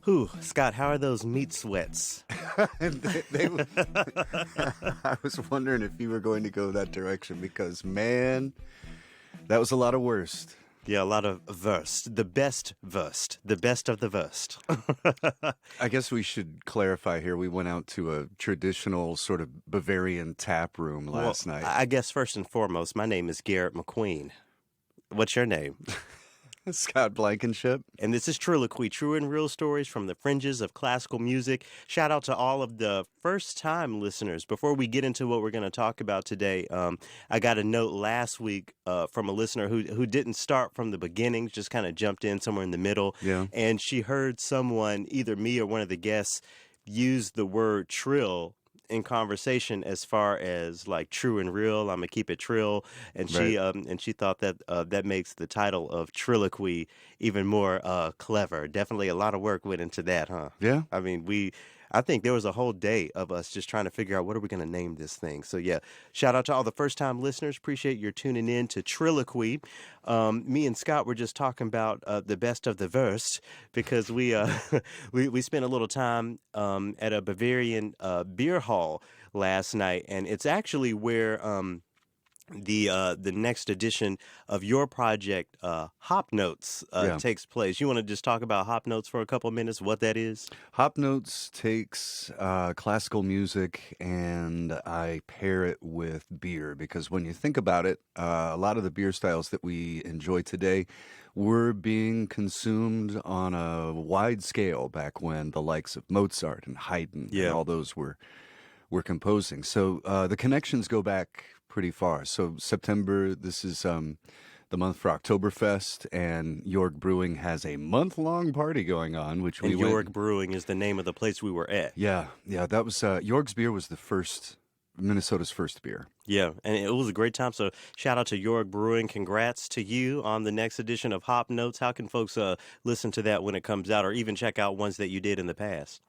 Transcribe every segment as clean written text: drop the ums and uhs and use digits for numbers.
Whew, Scott, how are those meat sweats? I was wondering if you were going to go that direction because, man, that was a lot of worst. Yeah, a lot of versed. The best versed. The best of the versed. I guess we should clarify here. We went out to a traditional sort of Bavarian tap room last night. I guess first and foremost, my name is Garrett McQueen. What's your name? Scott Blankenship. And this is TRILLOQUY, true and real stories from the fringes of classical music. Shout out to all of the first-time listeners. Before we get into what we're going to talk about today, I got a note last week from a listener who didn't start from the beginning, just kind of jumped in somewhere in the middle. Yeah. And she heard someone, either me or one of the guests, use the word trill in conversation as far as like true and real. I'm gonna keep it trill, and she thought that that makes the title of TRILLOQUY even more clever. Definitely a lot of work went into that, huh? Yeah. I mean, I think there was a whole day of us just trying to figure out what are we going to name this thing. So yeah, shout out to all the first-time listeners. Appreciate your tuning in to TRILLOQUY. Me and Scott were just talking about the best of the verse because we spent a little time at a Bavarian beer hall last night, and it's actually where the next edition of your project, Hop Notes, takes place. You want to just talk about Hop Notes for a couple of minutes, what that is? Hop Notes takes classical music and I pair it with beer because when you think about it, a lot of the beer styles that we enjoy today were being consumed on a wide scale back when the likes of Mozart and Haydn and all those were composing. So the connections go back pretty far. So September, this is the month for Oktoberfest, and York Brewing has a month-long party going on, which we went. York Brewing is the name of the place we were at. Yeah, that was York's beer was Minnesota's first beer. Yeah, and it was a great time. So shout out to York Brewing. Congrats to you on the next edition of Hop Notes. How can folks listen to that when it comes out, or even check out ones that you did in the past?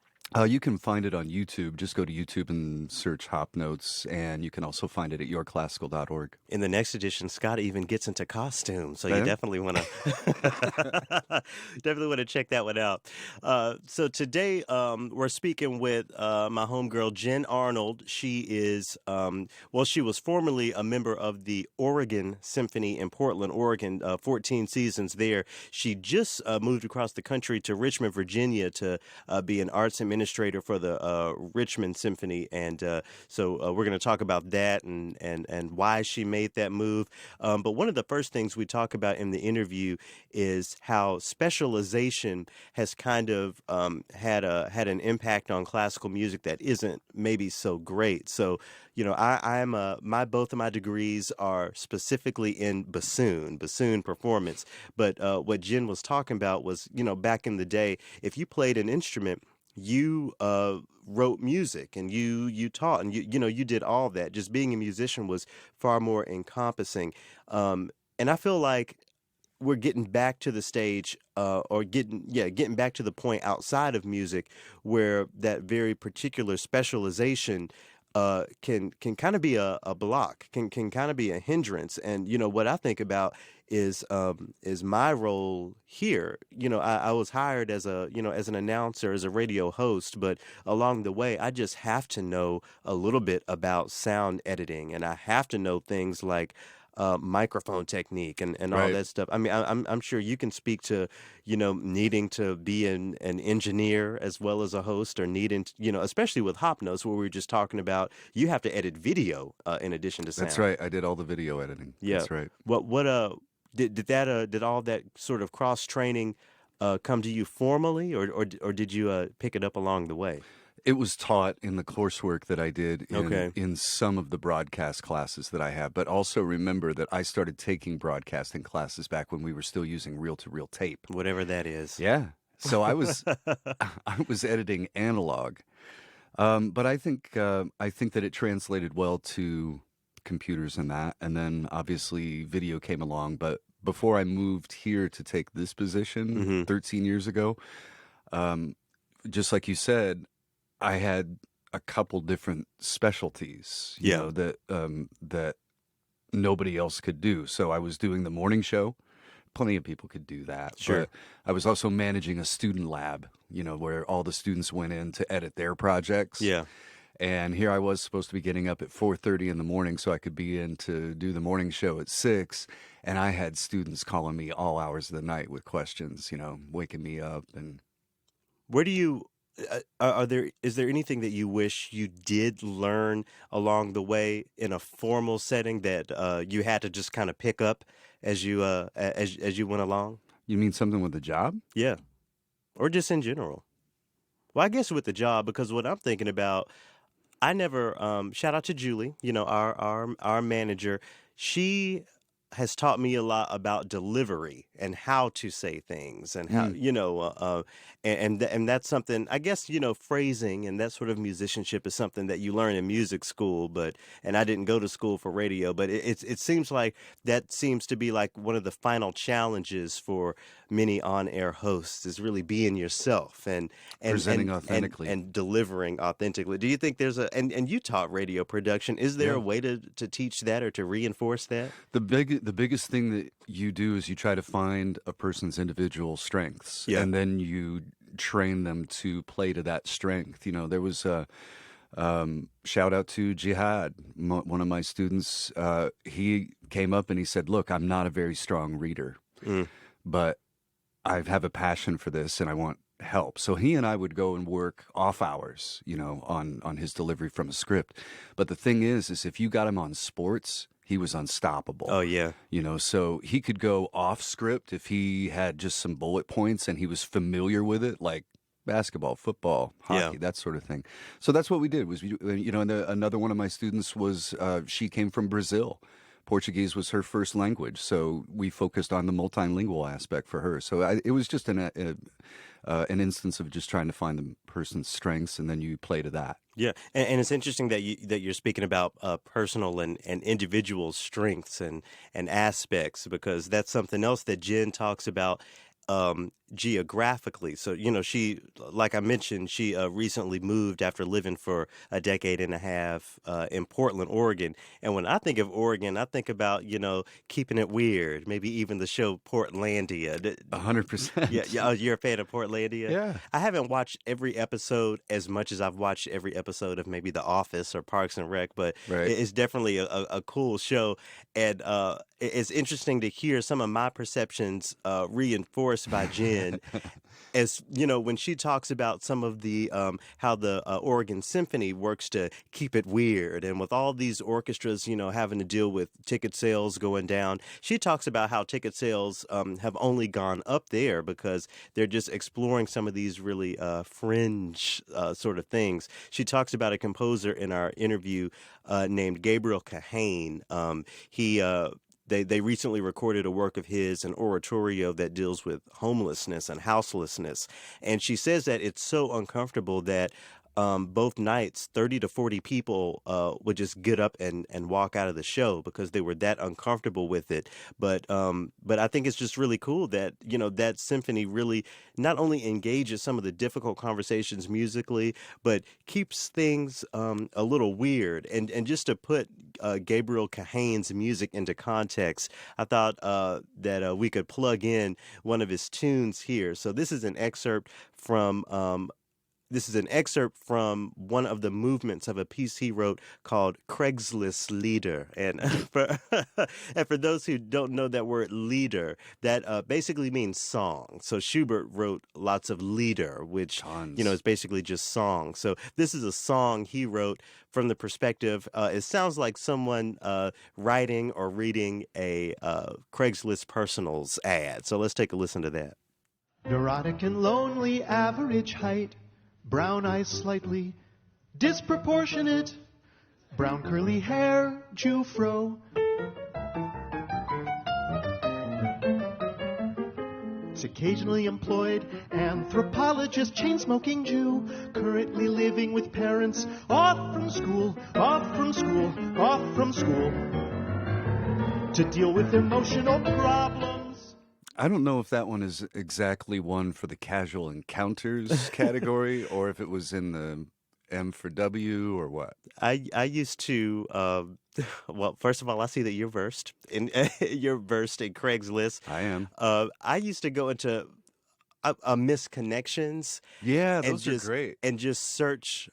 You can find it on YouTube. Just go to YouTube and search Hop Notes, and you can also find it at yourclassical.org. In the next edition, Scott even gets into costume, so you definitely want to check that one out. So today we're speaking with my homegirl Jen Arnold. She is she was formerly a member of the Oregon Symphony in Portland, Oregon. 14 seasons there. She just moved across the country to Richmond, Virginia, to be an arts administrator for the Richmond Symphony, and so we're going to talk about that and why she made that move. But one of the first things we talk about in the interview is how specialization has kind of had an impact on classical music that isn't maybe so great. So both of my degrees are specifically in bassoon performance. But what Jen was talking about was, back in the day, if you played an instrument, you wrote music and you taught and you did all that. Just being a musician was far more encompassing. And I feel like we're getting back to the stage getting back to the point outside of music where that very particular specialization can kind of be a block, can kind of be a hindrance. And what I think about is my role here. I was hired as as an announcer, as a radio host, but along the way I just have to know a little bit about sound editing, and I have to know things like microphone technique and all that stuff. I mean, I'm sure you can speak to, needing to be an engineer as well as a host, or needing, especially with Hop Notes, where we were just talking about, you have to edit video in addition to sound. That's right. I did all the video editing. Yeah. That's right. Did all that sort of cross training come to you formally, or did you pick it up along the way? It was taught in the coursework that I did in some of the broadcast classes that I have, but also remember that I started taking broadcasting classes back when we were still using reel-to-reel tape. Whatever that is. Yeah. So I was editing analog, but I think that it translated well to computers and that, and then obviously video came along. But before I moved here to take this position 13 years ago, just like you said, I had a couple different specialties, you know, that nobody else could do. So I was doing the morning show, plenty of people could do that. Sure. But I was also managing a student lab, where all the students went in to edit their projects. Yeah. And here I was supposed to be getting up at 4:30 in the morning so I could be in to do the morning show at 6. And I had students calling me all hours of the night with questions, waking me up. And Where do you is there anything that you wish you did learn along the way in a formal setting that you had to just kind of pick up as you as you went along? you mean something with the job? Yeah, or just in general. Well, I guess with the job, because what I'm thinking about, I never shout out to Julie, our manager. She has taught me a lot about delivery and how to say things and how Mm. and that's something, I guess, phrasing and that sort of musicianship is something that you learn in music school, and I didn't go to school for radio, but it seems like that seems to be like one of the final challenges for many on-air hosts is really being yourself and Presenting and authentically. and delivering authentically. Do you think there's and you taught radio production. Is there Yeah. a way to teach that or to reinforce that? The biggest thing that you do is you try to find a person's individual strengths, Yeah. and then you train them to play to that strength. There was a shout out to Jihad, one of my students. He came up and he said, "Look, I'm not a very strong reader, Mm. but I have a passion for this, and I want help." So he and I would go and work off hours, on his delivery from a script. But the thing is if you got him on sports, he was unstoppable. Oh yeah. So he could go off script if he had just some bullet points and he was familiar with it, like basketball, football, Yeah. hockey, that sort of thing. So that's what we did. And another one of my students was she came from Brazil. Portuguese was her first language, so we focused on the multilingual aspect for her. So it was just an instance of just trying to find the person's strengths, and then you play to that. Yeah, and it's interesting that you're speaking about personal and individual strengths and aspects, because that's something else that Jen talks about geographically. So she, like I mentioned, she recently moved after living for a decade and a half in Portland, Oregon. And when I think of Oregon, I think about keeping it weird. Maybe even the show Portlandia. 100%. Yeah. Oh, you're a fan of Portlandia? Yeah. I haven't watched every episode as much as I've watched every episode of maybe The Office or Parks and Rec, but Right. it's definitely a cool show. And it's interesting to hear some of my perceptions reinforced by Jen. As when she talks about some of the how the Oregon Symphony works to keep it weird, and with all these orchestras, having to deal with ticket sales going down, she talks about how ticket sales have only gone up there because they're just exploring some of these really fringe sort of things. She talks about a composer in our interview named Gabriel Kahane. They recently recorded a work of his, an oratorio that deals with homelessness and houselessness. And she says that it's so uncomfortable that both nights, 30 to 40 people would just get up and walk out of the show because they were that uncomfortable with it. But I think it's just really cool that, that symphony really not only engages some of the difficult conversations musically, but keeps things a little weird. And just to put Gabriel Kahane's music into context, I thought that we could plug in one of his tunes here. So this is an excerpt from one of the movements of a piece he wrote called Craigslist Leader. And for those who don't know that word leader, that basically means song. So Schubert wrote lots of Lieder, which, Tons. is basically just song. So this is a song he wrote from the perspective, it sounds like someone writing or reading a Craigslist Personals ad. So let's take a listen to that. Neurotic and lonely, average height, brown eyes slightly disproportionate, brown curly hair, Jew fro. Is occasionally employed, anthropologist, chain-smoking Jew, currently living with parents, off from school, to deal with emotional problems. I don't know if that one is exactly one for the casual encounters category or if it was in the M for W or what? I used to. Well, first of all, I see that you're versed in you're versed in Craigslist. I am. I used to go into misconnections Yeah, and those are great. just search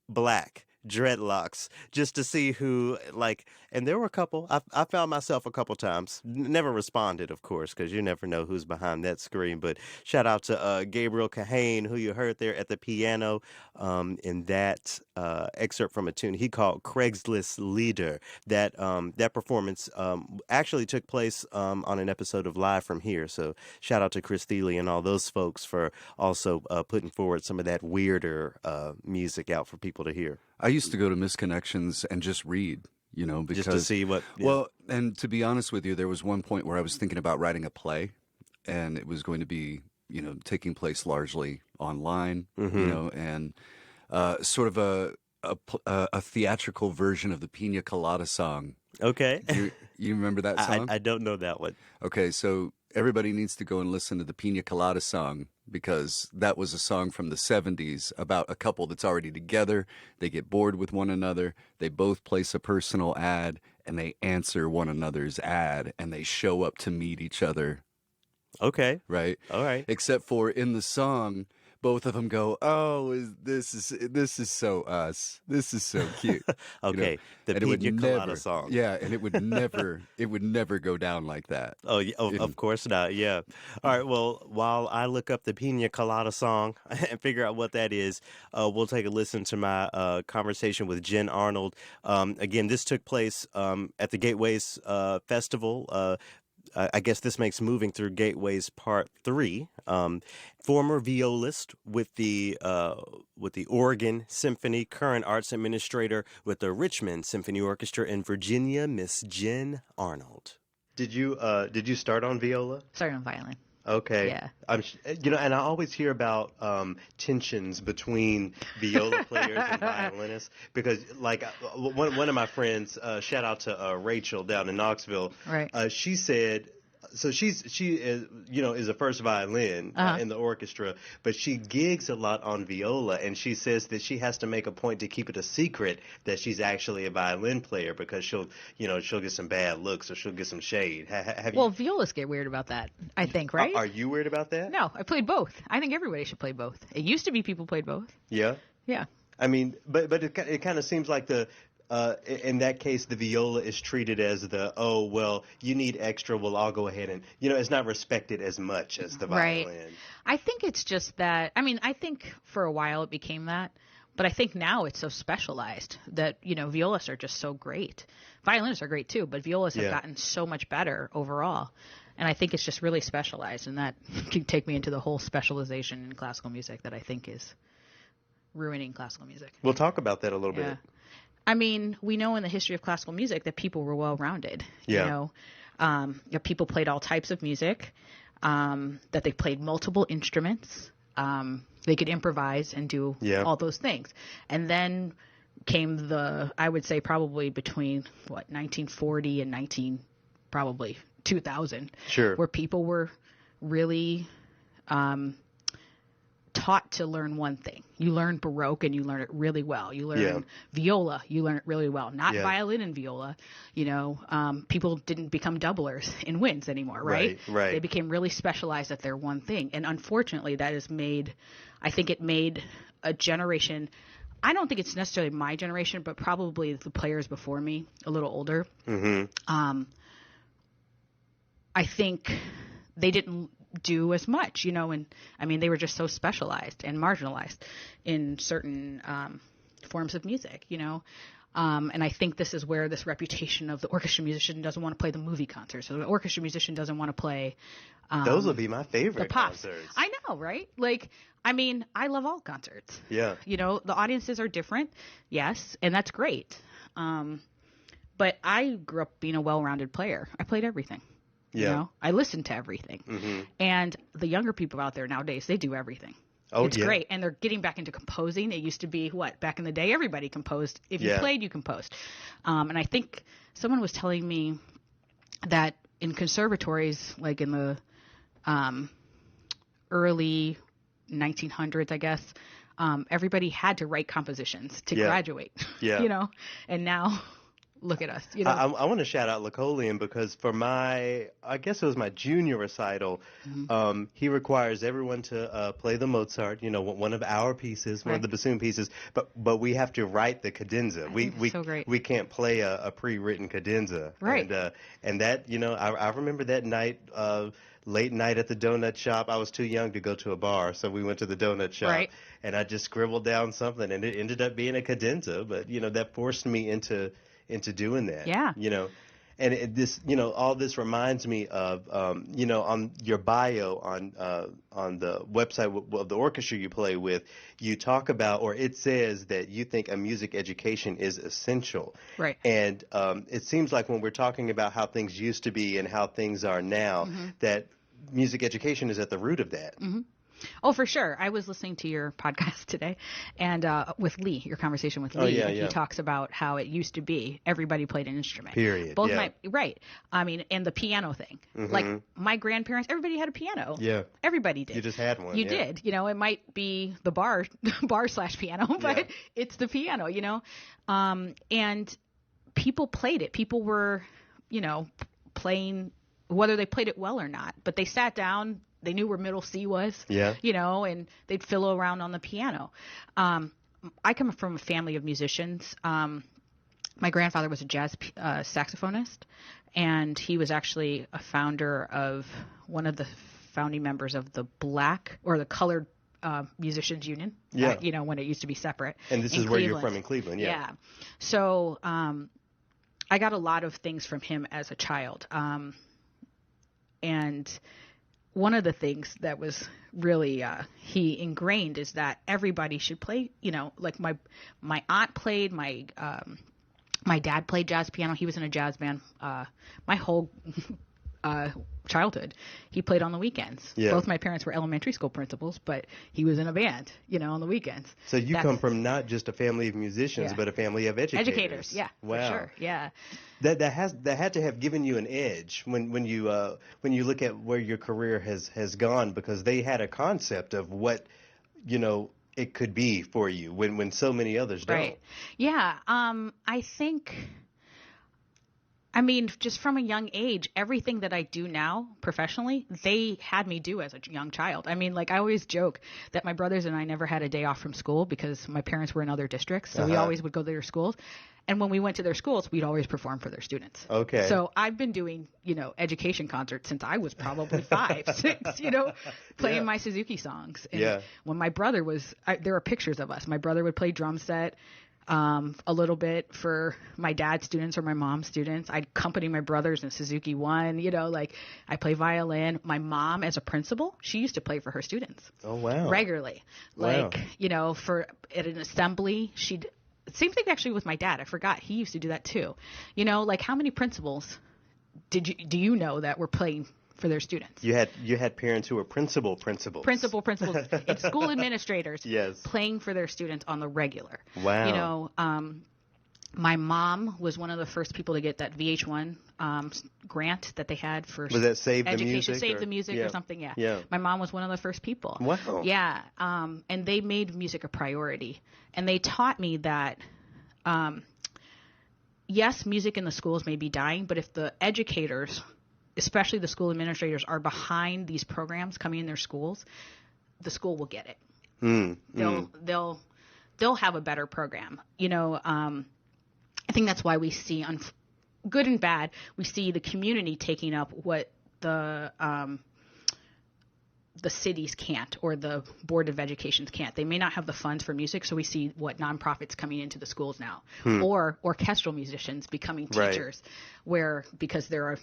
black dreadlocks just to see who, like, and there were a couple. I found myself a couple times. Never responded, of course, because you never know who's behind that screen. But shout out to Gabriel Kahane, who you heard there at the piano in that excerpt from a tune he called Craigslist Leader. That performance actually took place on an episode of Live from Here. So shout out to Chris Thiele and all those folks for also putting forward some of that weirder music out for people to hear. I used to go to Misconnections and just read, because Just to see what. Yeah. well, and to be honest with you, there was one point where I was thinking about writing a play, and it was going to be, taking place largely online, and sort of a theatrical version of the Pina Colada song. Okay. You remember that song? I don't know that one. Okay, so everybody needs to go and listen to the Pina Colada song, because that was a song from the 70s about a couple that's already together. They get bored with one another. They both place a personal ad, and they answer one another's ad, and they show up to meet each other. Okay. Right? All right. Except for in the song, both of them go, "Oh, this is so us. This is so cute." Okay. The And it would Pina Colada never, song. yeah, and it would never go down like that. Oh, yeah, of course not. Yeah. All right. Well, while I look up the Pina Colada song and figure out what that is, we'll take a listen to my conversation with Jen Arnold. Again, this took place at the Gateways Festival. I guess this makes Moving Through Gateways Part 3. Former violist with the Oregon Symphony, current arts administrator with the Richmond Symphony Orchestra in Virginia, Miss Jen Arnold. Did you start on viola? Started on violin. Okay. Yeah. And I always hear about tensions between viola players and violinists because, like, one of my friends, shout out to Rachel down in Knoxville. Right. She said. So she is is a first violin in the orchestra, but she gigs a lot on viola, and she says that she has to make a point to keep it a secret that she's actually a violin player because she'll get some bad looks or she'll get some shade. Well, violists get weird about that, I think, right? Are you weird about that? No, I played both. I think everybody should play both. It used to be people played both. Yeah. Yeah. I mean, but it kind of seems like in that case, the viola is treated as you need extra. Well, I'll go ahead and, it's not respected as much as the violin. Right. I think it's just that, I think for a while it became that, but I think now it's so specialized that, violists are just so great. Violinists are great too, but violists have gotten so much better overall. And I think it's just really specialized, and that can take me into the whole specialization in classical music that I think is ruining classical music. We'll talk about that a little bit. We know in the history of classical music that people were well-rounded. Yeah. People played all types of music, that they played multiple instruments. They could improvise and do all those things. And then came I would say probably between, 1940 and probably 2000. Sure. Where people were really taught to learn one thing. You learn Baroque and you learn it really well. You learn viola, you learn it really well. Not violin and viola. People didn't become doublers in winds anymore, right? Right. They became really specialized at their one thing. And unfortunately, that has made a generation, I don't think it's necessarily my generation, but probably the players before me, a little older. Mm-hmm. I think they didn't do as much, and they were just so specialized and marginalized in certain forms of music, and I think this is where this reputation of the orchestra musician doesn't want to play the movie concerts, or the orchestra musician doesn't want to play those would be my favorite the pops. concerts. I know, right? I love all concerts. Yeah. The audiences are different, yes, and that's great. But I grew up being a well-rounded player. I played everything. Yeah. I listen to everything. Mm-hmm. And the younger people out there nowadays, they do everything. Oh, it's great. And they're getting back into composing. It used to be back in the day, everybody composed. If you played, you composed. And I think someone was telling me that in conservatories, like in the early 1900s, I guess, everybody had to write compositions to Yeah. graduate, Yeah. you know, and now look at us, you know. I want to shout out Lacolian because for I guess it was my junior recital, he requires everyone to play the Mozart, one of our pieces, one of Right. the bassoon pieces, but we have to write the cadenza. think it's so great. We can't play a pre-written cadenza. Right. And that, I remember that night, late night at the donut shop. I was too young to go to a bar, so we went to the donut shop. Right. And I just scribbled down something, and it ended up being a cadenza, but, that forced me into doing that. Yeah. And all this reminds me of, on your bio on the website of the orchestra you play with, you talk about, or it says that you think a music education is essential. Right. And it seems like when we're talking about how things used to be and how things are now, that music education is at the root of that. Oh, for sure. I was listening to your podcast today and with Lee, your conversation with Lee. Oh, yeah, and yeah. He talks about how it used to be everybody played an instrument. Period, Both yeah. right. I mean, and the piano thing. Like my grandparents, everybody had a piano. Yeah. Everybody did. You just had one. You yeah. did. It might be the bar / piano, but Yeah. it's the piano, and people played it. People were, playing, whether they played it well or not, but they sat down. They knew where middle C was, Yeah. And they'd fiddle around on the piano. I come from a family of musicians. My grandfather was a jazz saxophonist, and he was actually a founder of one of the founding members of the black or the colored musicians union. Yeah. When it used to be separate. And this in is where you're Cleveland. from in Cleveland. Yeah. So I got a lot of things from him as a child. And one of the things that was really he ingrained is that everybody should play, like my aunt played, my dad played jazz piano. He was in a jazz band my whole childhood. He played on the weekends. Yeah. Both my parents were elementary school principals, but he was in a band, on the weekends. So you come from not just a family of musicians, Yeah. but a family of educators. Yeah, Wow. for sure. Yeah. That had to have given you an edge when you look at where your career has gone, because they had a concept of what it could be for you when so many others don't. Right. Yeah. I think, just from a young age, everything that I do now professionally, they had me do as a young child. I always joke that my brothers and I never had a day off from school because my parents were in other districts. So we always would go to their schools. And when we went to their schools, we'd always perform for their students. Okay. So I've been doing, education concerts since I was probably 5, 6, playing Yeah. my Suzuki songs. And Yeah. when my brother there are pictures of us. My brother would play drum set a little bit for my dad's students or my mom's students. I'd accompany my brothers in Suzuki 1, I play violin. My mom, as a principal, she used to play for her students. Oh, wow. Regularly. Wow. At an assembly, same thing actually with my dad. I forgot. He used to do that too. How many principals do you know that were playing for their students? You had parents who were principals. Principals, and school administrators Yes. playing for their students on the regular. Wow. My mom was one of the first people to get that VH1 grant that they had for Was that Save the education, Music Save or- the Music yeah. or something. Yeah. Yeah. My mom was one of the first people. Wow. Yeah. And they made music a priority. And they taught me that, yes, music in the schools may be dying, but if the educators, especially the school administrators, are behind these programs coming in their schools, the school will get it. They'll have a better program. I think that's why we see, good and bad, we see the community taking up what the cities can't, or the Board of Educations can't. They may not have the funds for music, so we see what nonprofits coming into the schools now, or orchestral musicians becoming Right. teachers, because there are,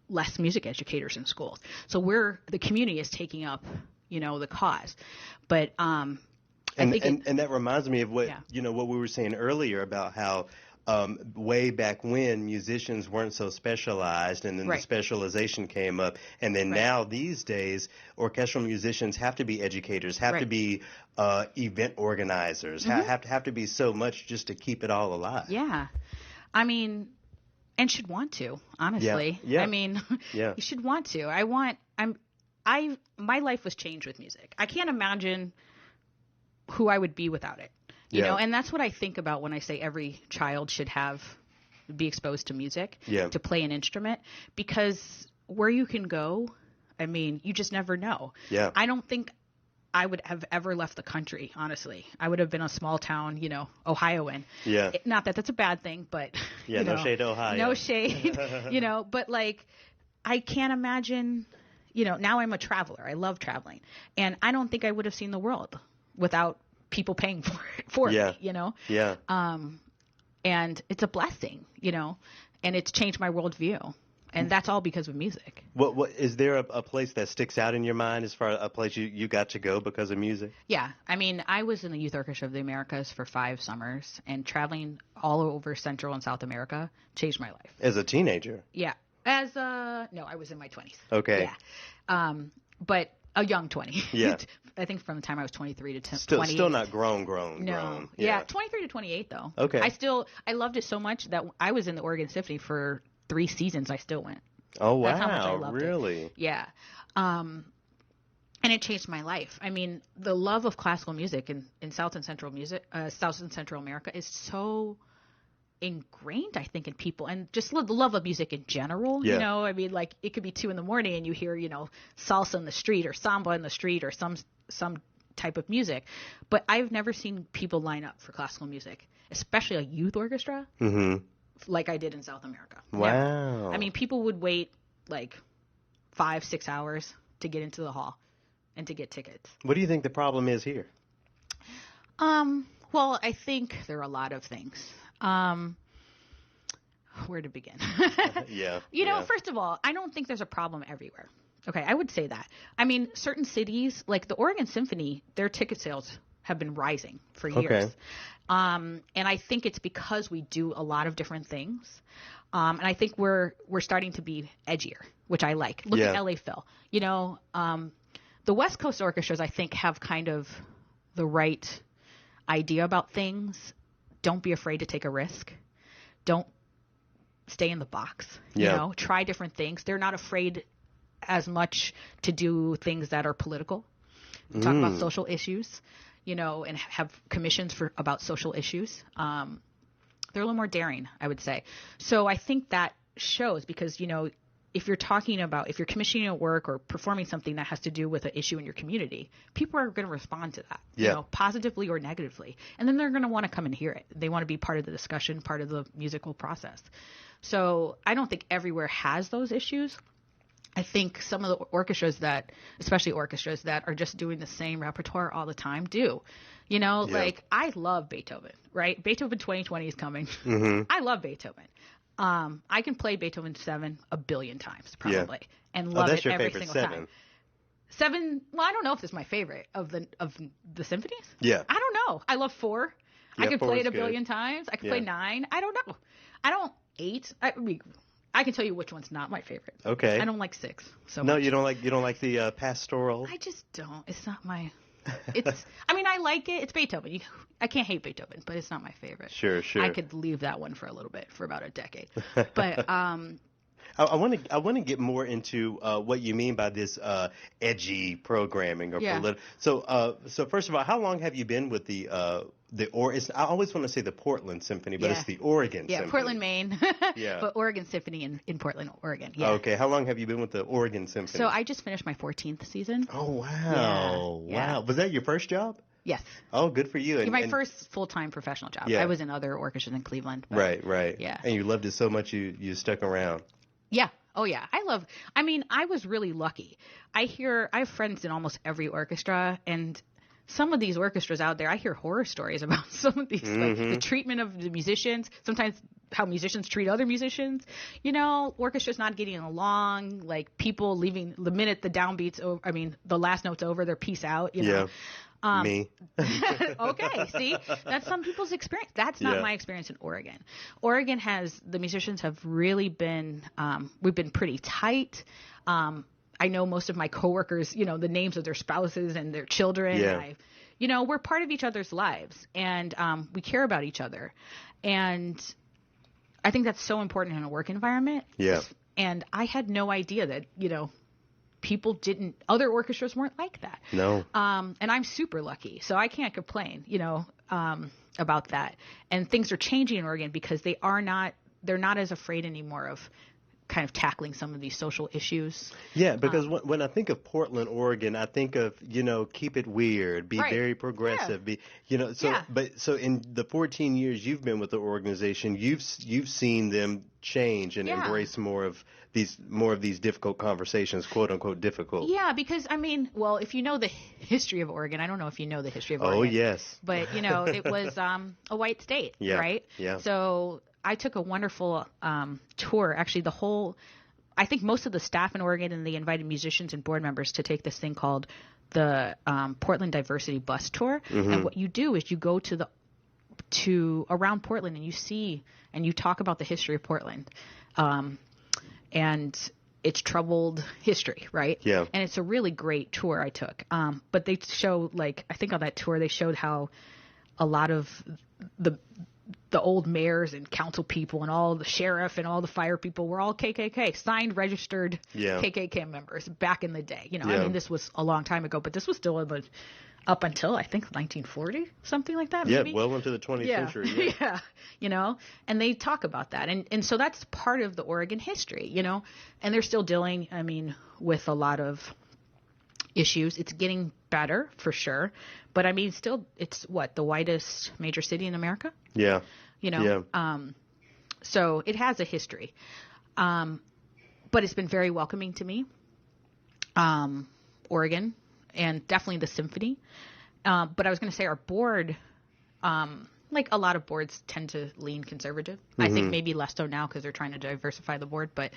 less music educators in schools. So the community is taking up, the cause. But I think And that reminds me of what Yeah. what we were saying earlier about how way back when musicians weren't so specialized, and then Right. the specialization came up, and then Right. now these days orchestral musicians have to be educators, have to Right. be event organizers, have to be so much just to keep it all alive. Yeah. And should want to, honestly. Yeah. Yeah. You should want to. My life was changed with music. I can't imagine who I would be without it. You Yeah. know, and that's what I think about when I say every child should be exposed to music, Yeah. to play an instrument, because where you can go, I mean, you just never know. Yeah. I don't think I would have ever left the country, honestly. I would have been a small town, you know, Ohioan. Yeah. Not that that's a bad thing, but Yeah, you no know, shade to Ohio. no shade, you know, but like, I can't imagine, you know, now I'm a traveler. I love traveling, and I don't think I would have seen the world without people paying for Yeah. it, you know? Yeah. And it's a blessing, you know, and it's changed my worldview. And that's all because of music. What is there a place that sticks out in your mind as far as a place you got to go because of music? Yeah. I mean, I was in the Youth Orchestra of the Americas for 5 summers, and traveling all over Central and South America changed my life. As a teenager? Yeah. No, I was in my 20s. Okay. Yeah. But a young 20. Yeah. I think from the time I was 23 to 28. Still not grown. No. Yeah. 23 to 28 though. Okay. I loved it so much that I was in the Oregon Symphony for 3 seasons. I still went. Oh, wow. That's how much I loved it. Really? Yeah. And it changed my life. I mean, the love of classical music in South and Central America is so ingrained, I think, in people, and just the love of music in general. Yeah. You know, I mean, like, it could be 2 a.m. and you hear, you know, salsa in the street or samba in the street or some type of music. But I've never seen people line up for classical music, especially a youth orchestra, like I did in South America. Wow. Never. I mean, people would wait like 5-6 hours to get into the hall and to get tickets. What do you think the problem is here? Well, I think there are a lot of things. Where to begin? Yeah. You know, first of all, I don't think there's a problem everywhere. Okay, I would say that. I mean, certain cities, like the Oregon Symphony, their ticket sales have been rising for years. Okay. And I think it's because we do a lot of different things. And I think we're starting to be edgier, which I like. Look at LA Phil. You know, the West Coast orchestras, I think, have kind of the right idea about things. Don't be afraid to take a risk. Don't stay in the box. You know, try different things. They're not afraid as much to do things that are political. Talk about social issues, you know, and have commissions about social issues. They're a little more daring, I would say. So I think that shows because, you know, if you're commissioning a work or performing something that has to do with an issue in your community, people are going to respond to that, you know, positively or negatively. And then they're going to want to come and hear it. They want to be part of the discussion, part of the musical process. So I don't think everywhere has those issues. I think some of the orchestras especially orchestras that are just doing the same repertoire all the time do. You know, like I love Beethoven, right? Beethoven 2020 is coming. I love Beethoven. I can play Beethoven 7 a billion times probably and love it every single time. 7, well, I don't know if it's my favorite of the symphonies. Yeah. I don't know. I love 4. I could 4 play is it a good. billion times. I could play 9. I don't know. I don't 8. I can tell you which one's not my favorite. Okay. I don't like 6. So No, much. you don't like the pastoral. I just don't. It's not my. I mean, I like it. It's Beethoven. I can't hate Beethoven, but it's not my favorite. Sure. I could leave that one for a little bit, for about a decade. But I want to get more into what you mean by this edgy programming or political. So first of all, how long have you been with I always want to say the Portland Symphony, but it's the Oregon Symphony. Yeah, Portland, Maine. Yeah. But Oregon Symphony in Portland, Oregon. Yeah. Okay. How long have you been with the Oregon Symphony? So I just finished my 14th season. Oh wow! Yeah. Wow. Was that your first job? Yes. Oh, good for you. My first full-time professional job. Yeah. I was in other orchestras in Cleveland. But, Right. Yeah. And you loved it so much you stuck around. Yeah. Oh, yeah. I was really lucky. I have friends in almost every orchestra, and some of these orchestras out there, I hear horror stories about some of these, like the treatment of the musicians, sometimes how musicians treat other musicians. You know, orchestras not getting along, like people leaving the minute the downbeat's over, the last note's over, they're peace out, you know. Me. Okay, see, that's some people's experience. That's not my experience in Oregon. Oregon the musicians have really been, we've been pretty tight. I know most of my coworkers, you know, the names of their spouses and their children. Yeah. We're part of each other's lives, and we care about each other. And I think that's so important in a work environment. Yeah. And I had no idea that, you know, other orchestras weren't like that. No. And I'm super lucky, so I can't complain, about that. And things are changing in Oregon because they're not as afraid anymore of kind of tackling some of these social issues. Yeah, because when I think of Portland, Oregon, I think of, keep it weird, be Right. very progressive, Yeah. so in the 14 years you've been with the organization, you've seen them change and Yeah. embrace more of these difficult conversations, quote unquote difficult. Yeah, because if you know the history of Oregon, I don't know if you know the history of Oregon. Oh, yes. But it was a white state, Yeah. right? Yeah. So I took a wonderful tour. Actually, I think most of the staff in Oregon and the invited musicians and board members to take this thing called the Portland Diversity Bus Tour. Mm-hmm. And what you do is you go to around Portland and you see and you talk about the history of Portland, and its troubled history, right? Yeah. And it's a really great tour I took. But they show, I think on that tour they showed how a lot of the old mayors and council people and all the sheriff and all the fire people were all KKK, signed, registered KKK members back in the day. I mean, this was a long time ago, but this was still up until, I think, 1940, something like that, maybe? Yeah, well into the 20th century. Yeah. And they talk about that. And so that's part of the Oregon history, and they're still dealing, with a lot of issues. It's getting better, for sure. But, still, it's the whitest major city in America? Yeah. So it has a history. But it's been very welcoming to me, Oregon, and definitely the symphony. But I was going to say our board, like a lot of boards tend to lean conservative. I think maybe less so now because they're trying to diversify the board. But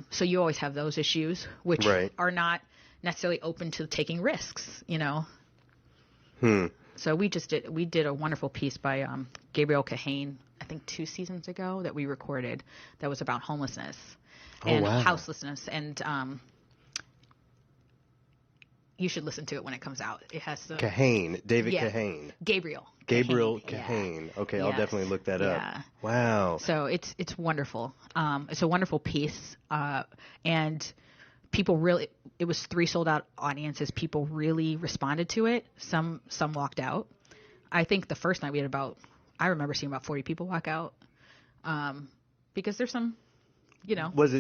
so you always have those issues, which are not necessarily open to taking risks, So we did a wonderful piece by Gabriel Kahane, I think 2 seasons ago, that we recorded that was about homelessness and houselessness. And you should listen to it when it comes out. It has the Kahane, David Kahane. Gabriel Kahane. Yeah. Okay, I'll definitely look that up. Yeah. Wow. So it's wonderful. It's a wonderful piece, and people really. It was 3 sold out audiences. People really responded to it. Some walked out. I think the first night we had I remember seeing about 40 people walk out, because there's some. Was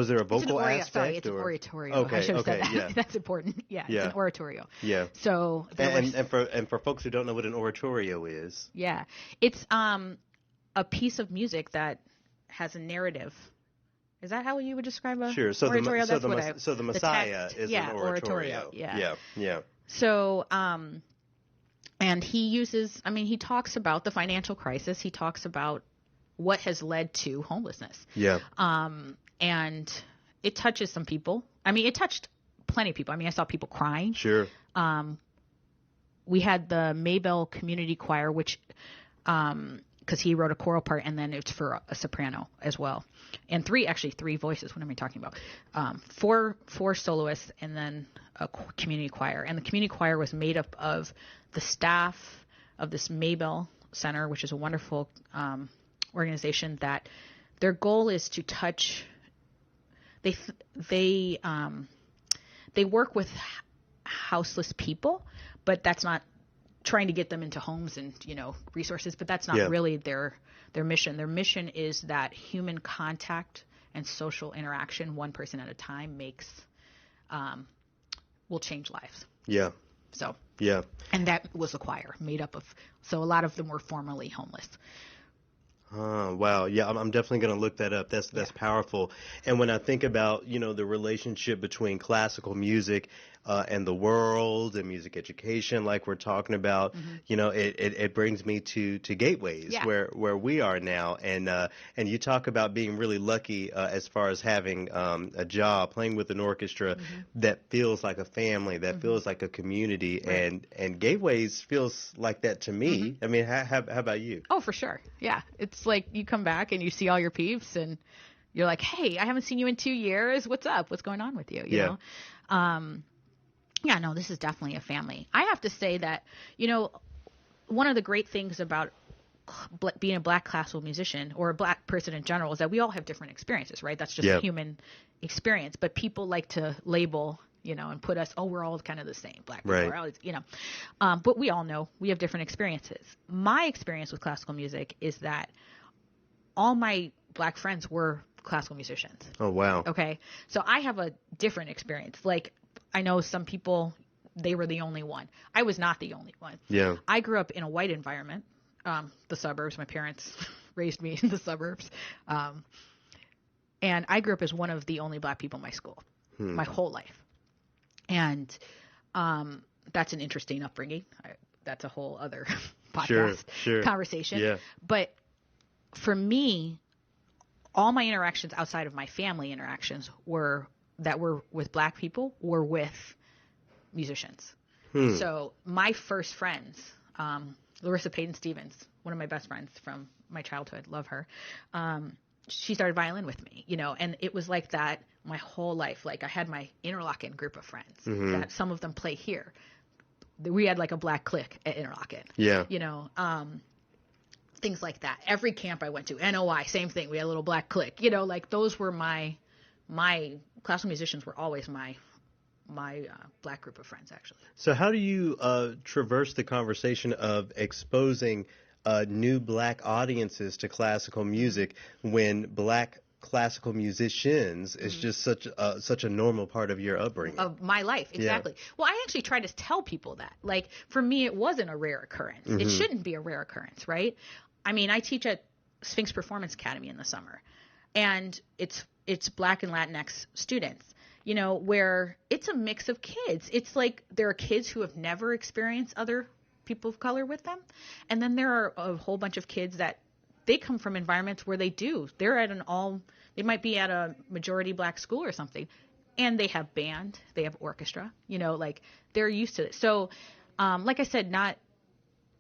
there a vocal aspect? Sorry, it's an oratorio. Okay, I should have said that. yeah. That's important. Yeah, it's an oratorio. Yeah. So and for folks who don't know what an oratorio is. Yeah, it's a piece of music that has a narrative. Is that how you would describe a oratorio? So the Messiah is an oratorio. Yeah. So and he uses. He talks about the financial crisis. He talks about what has led to homelessness. Yeah. And it touches some people. It touched plenty of people. I saw people crying. Sure. We had the Maybell Community Choir, which, because he wrote a choral part, and then it's for a soprano as well. And 3 voices. What am I talking about? 4 soloists and then a community choir. And the community choir was made up of the staff of this Maybell Center, which is a wonderful organization that their goal is to touch. They work with houseless people, but that's not trying to get them into homes and resources. But that's not really their mission. Their mission is that human contact and social interaction, one person at a time, will change lives. Yeah. So. Yeah. And that was a choir made up of. So a lot of them were formerly homeless. Oh, wow. Yeah, I'm definitely going to look that up. That's powerful. And when I think about, the relationship between classical music and the world and music education, like we're talking about, it brings me to Gateways, where we are now. And you talk about being really lucky as far as having a job, playing with an orchestra that feels like a family, that feels like a community. Right. And Gateways feels like that to me. How about you? Oh, for sure. Yeah. It's like you come back and you see all your peeps and you're like, hey, I haven't seen you in 2 years. What's up? What's going on with you? You know? Yeah, no, this is definitely a family. I have to say that, one of the great things about being a black classical musician or a black person in general is that we all have different experiences, right? That's just a human experience. But people like to label, and put us, we're all kind of the same. Black people are always, but we all know we have different experiences. My experience with classical music is that all my black friends were classical musicians. Oh, wow. Okay. So I have a different experience. Like, I know some people, they were the only one. I was not the only one. Yeah. I grew up in a white environment. The suburbs. My parents raised me in the suburbs. And I grew up as one of the only black people in my school my whole life. And that's an interesting upbringing. That's a whole other podcast conversation. Yeah. But for me, all my interactions outside of my family interactions were with black people were with musicians. So my first friends, Larissa Payton Stevens, one of my best friends from my childhood, love her. She started violin with me, and it was like that my whole life. Like I had my Interlochen group of friends that some of them play here. We had like a black clique at Interlochen. Yeah. Things like that. Every camp I went to, NOI, same thing. We had a little black clique, like those were my classical musicians were always my black group of friends, actually. So how do you traverse the conversation of exposing new black audiences to classical music when black classical musicians is just such a normal part of your upbringing? Of my life, exactly. Yeah. Well, I actually try to tell people that. Like, for me, it wasn't a rare occurrence. It shouldn't be a rare occurrence, right? I mean, I teach at Sphinx Performance Academy in the summer, and it's Black and Latinx students. Where it's a mix of kids. It's like there are kids who have never experienced other people of color with them. And then there are a whole bunch of kids that they come from environments where they might be at a majority black school or something. And they have band, they have orchestra, like they're used to it. So, like I said,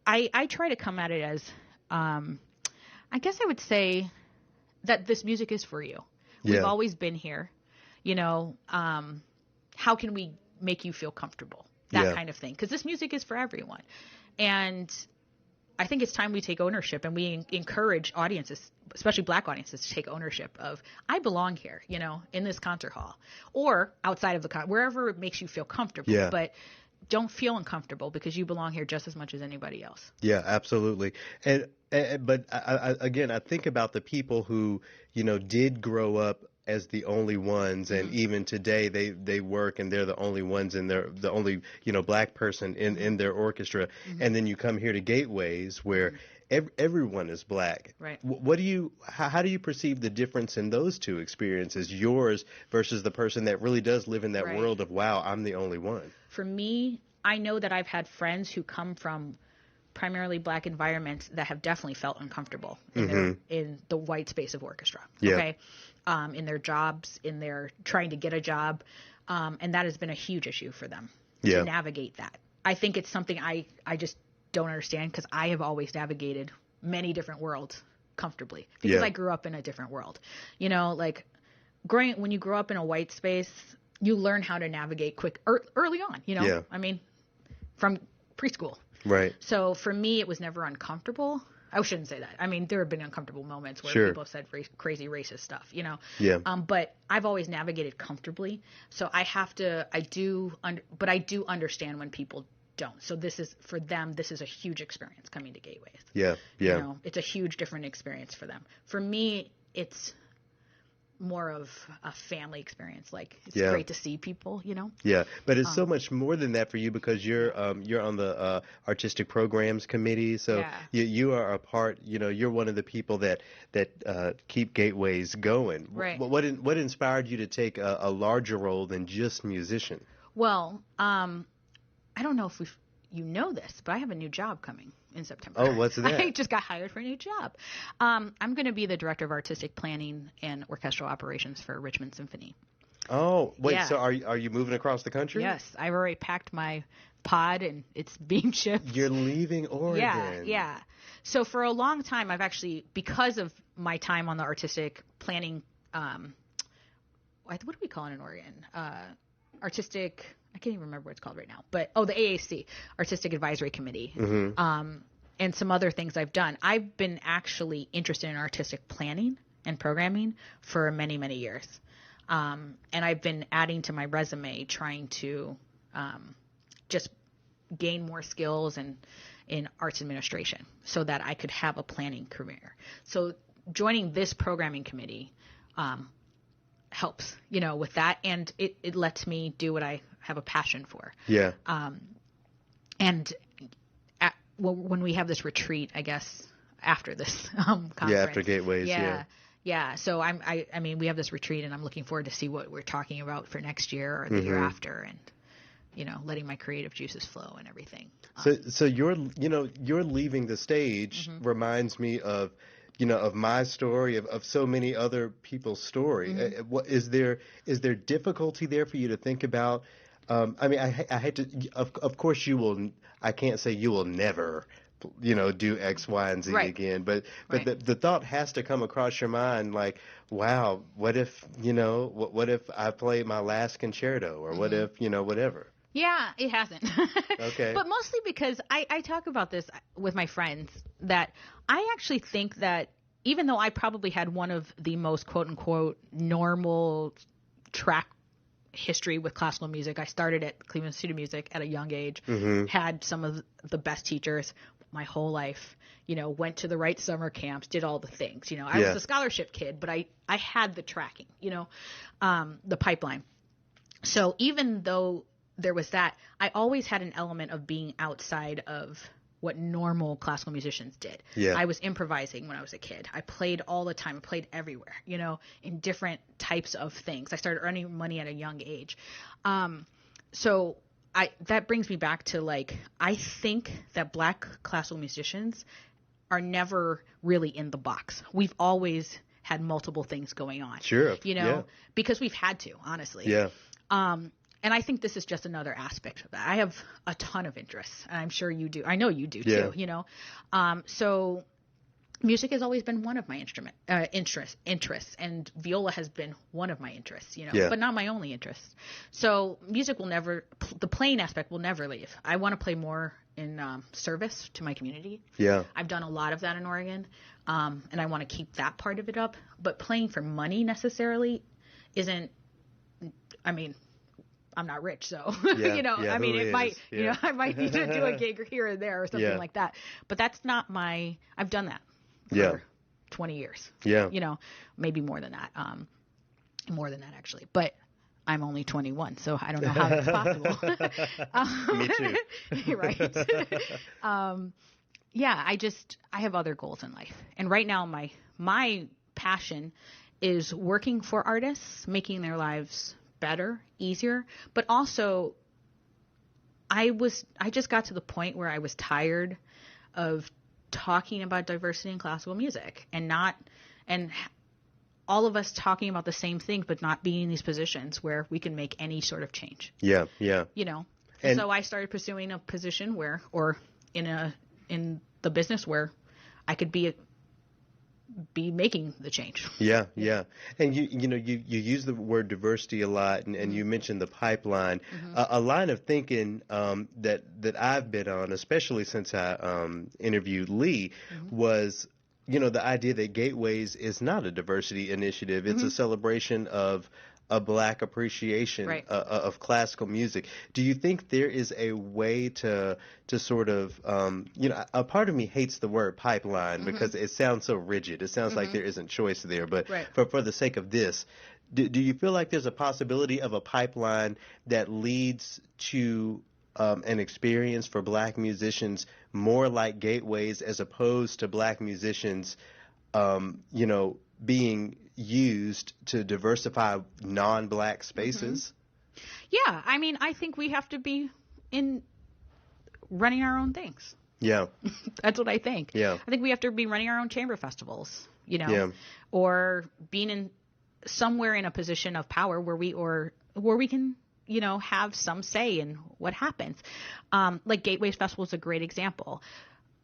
I try to come at it as, I guess I would say that this music is for you. We've always been here. How can we make you feel comfortable? That kind of thing. Because this music is for everyone. And I think it's time we take ownership and we encourage audiences, especially black audiences, to take ownership of, I belong here, in this concert hall or outside of the wherever it makes you feel comfortable. Yeah. But don't feel uncomfortable because you belong here just as much as anybody else. Yeah, absolutely. But I think about the people who, did grow up as the only ones, and even today they work and they're the only ones and they're the only black person in their orchestra, and then you come here to Gateways where everyone is black. Right. How do you perceive the difference in those two experiences, yours versus the person that really does live in that world of, wow, I'm the only one? For me, I know that I've had friends who come from primarily black environments that have definitely felt uncomfortable in the white space of orchestra. Okay. In their jobs, in their trying to get a job. And that has been a huge issue for them to navigate that. I think it's something I just don't understand because I have always navigated many different worlds comfortably because I grew up in a different world. Like when you grow up in a white space, you learn how to navigate early on, I mean, from preschool. Right. So for me, it was never uncomfortable. I shouldn't say that. I mean, there have been uncomfortable moments where people have said crazy racist stuff, Yeah. But I've always navigated comfortably. So I do understand when people don't. So for them, this is a huge experience coming to Gateways. Yeah. Yeah. It's a huge different experience for them. For me, it's more of a family experience. Like it's great to see people, Yeah, but it's so much more than that for you because you're on the artistic programs committee. So you are a part. You're one of the people that keep Gateways going. Right. What inspired you to take a larger role than just musician? Well, I don't know if you know this, but I have a new job coming in September. Oh, what's that? I just got hired for a new job. I'm going to be the director of artistic planning and orchestral operations for Richmond Symphony. Oh, wait. So are you moving across the country? Yes, I've already packed my pod and it's being shipped. You're leaving Oregon. Yeah. So for a long time, I've actually, because of my time on the artistic planning, what do we call it in Oregon? I can't even remember what it's called right now, but the AAC, Artistic Advisory Committee. and some other things I've done. I've been actually interested in artistic planning and programming for many, many years. And I've been adding to my resume, trying to just gain more skills in arts administration so that I could have a planning career. So joining this programming committee helps, with that. And it lets me do what I have a passion for. Yeah. And when we have this retreat, I guess, after this conference. Yeah, after Gateways. Yeah. So I mean, we have this retreat, and I'm looking forward to see what we're talking about for next year or the year after, and letting my creative juices flow and everything. So you're leaving the stage reminds me of my story, of so many other people's story. What is there difficulty there for you to think about? I mean, I hate to. Of course, you will. I can't say you will never, do X, Y, and Z again. But the thought has to come across your mind, like, wow, what if what if I play my last concerto, or what if whatever. Yeah, it hasn't. Okay. But mostly because I talk about this with my friends, that I actually think that even though I probably had one of the most quote unquote normal track history with classical music. I started at Cleveland Institute of Music at a young age, had some of the best teachers my whole life, went to the right summer camps, did all the things. I was a scholarship kid, but I had the tracking, the pipeline. So even though there was that, I always had an element of being outside of what normal classical musicians did. Yeah. I was improvising when I was a kid. I played all the time. I played everywhere, in different types of things. I started earning money at a young age. So that brings me back to, like, I think that Black classical musicians are never really in the box. We've always had multiple things going on. Sure. Because we've had to, honestly. Yeah. And I think this is just another aspect of that. I have a ton of interests, and I'm sure you do. I know you do too, So music has always been one of my interests, and viola has been one of my interests, but not my only interest. So music will never, the playing aspect will never leave. I want to play more in service to my community. Yeah. I've done a lot of that in Oregon, and I want to keep that part of it up. But playing for money necessarily isn't, I'm not rich, so, it might, I might need to do a gig here or there or something like that. But that's not I've done that for 20 years. Yeah. Maybe more than that. More than that, actually. But I'm only 21, so I don't know how that's possible. Me too. Right. I have other goals in life. And right now, my passion is working for artists, making their lives better, easier, but also I just got to the point where I was tired of talking about diversity in classical music and all of us talking about the same thing, but not being in these positions where we can make any sort of change. Yeah. And so I started pursuing a position or in the business where I could be making the change. Yeah. And you use the word diversity a lot, and you mentioned the pipeline. A line of thinking that I've been on, especially since I interviewed Lee, was the idea that Gateways is not a diversity initiative. It's a celebration of a Black appreciation of classical music. Do you think there is a way to sort of, a part of me hates the word pipeline because it sounds so rigid. It sounds like there isn't choice there. But for the sake of this, do you feel like there's a possibility of a pipeline that leads to an experience for Black musicians more like Gateways, as opposed to Black musicians, being used to diversify non-Black spaces? Yeah, I think we have to be in running our own things. Yeah. That's what I think. Yeah. I think we have to be running our own chamber festivals, or being in somewhere in a position of power where we can, have some say in what happens. Like Gateways Festival is a great example.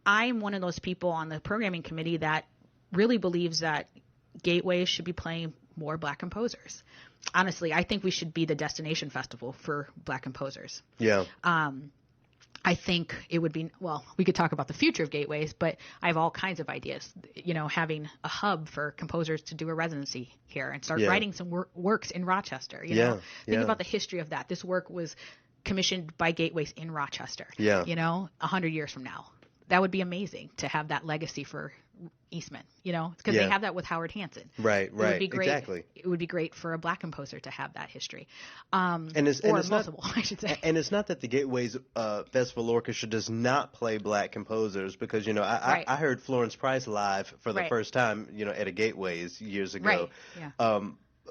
I'm one of those people on the programming committee that really believes that Gateways should be playing more Black composers. Honestly, I think we should be the destination festival for Black composers. Yeah. I think it would be, well, we could talk about the future of Gateways, but I have all kinds of ideas, having a hub for composers to do a residency here and start writing some works in Rochester, Think about the history of that. This work was commissioned by Gateways in Rochester, 100 years from now. That would be amazing to have that legacy for Eastman, because they have that with Howard Hanson. Right. It would be great. Exactly. It would be great for a Black composer to have that history. And it's multiple, not, I should say. And it's not that the Gateways Festival Orchestra does not play Black composers, because I heard Florence Price live for the first time, at a Gateways years ago. Right. Yeah.